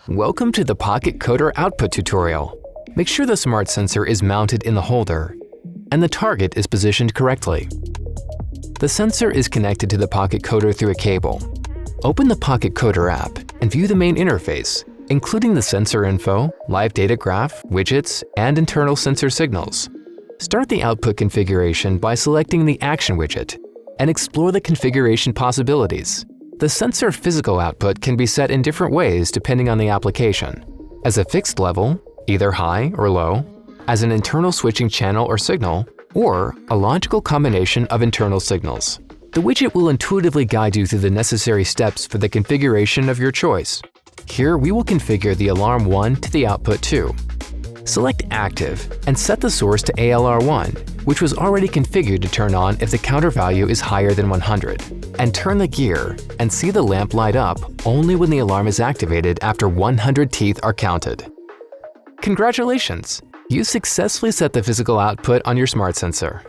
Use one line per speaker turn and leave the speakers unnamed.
Welcome to the PocketCodr output tutorial. Make sure the smart sensor is mounted in the holder and the target is positioned correctly. The sensor is connected to the PocketCodr through a cable. Open the PocketCodr app and view the main interface, including the sensor info, live data graph, widgets, and internal sensor signals. Start the output configuration by selecting the Action widget and explore the configuration possibilities. The sensor physical output can be set in different ways depending on the application. As a fixed level, either high or low, as an internal switching channel or signal, or a logical combination of internal signals. The widget will intuitively guide you through the necessary steps for the configuration of your choice. Here we will configure the alarm 1 to the output 2. Select Active and set the source to ALR1, which was already configured to turn on if the counter value is higher than 100. And turn the gear and see the lamp light up only when the alarm is activated after 100 teeth are counted. Congratulations! You successfully set the physical output on your smart sensor.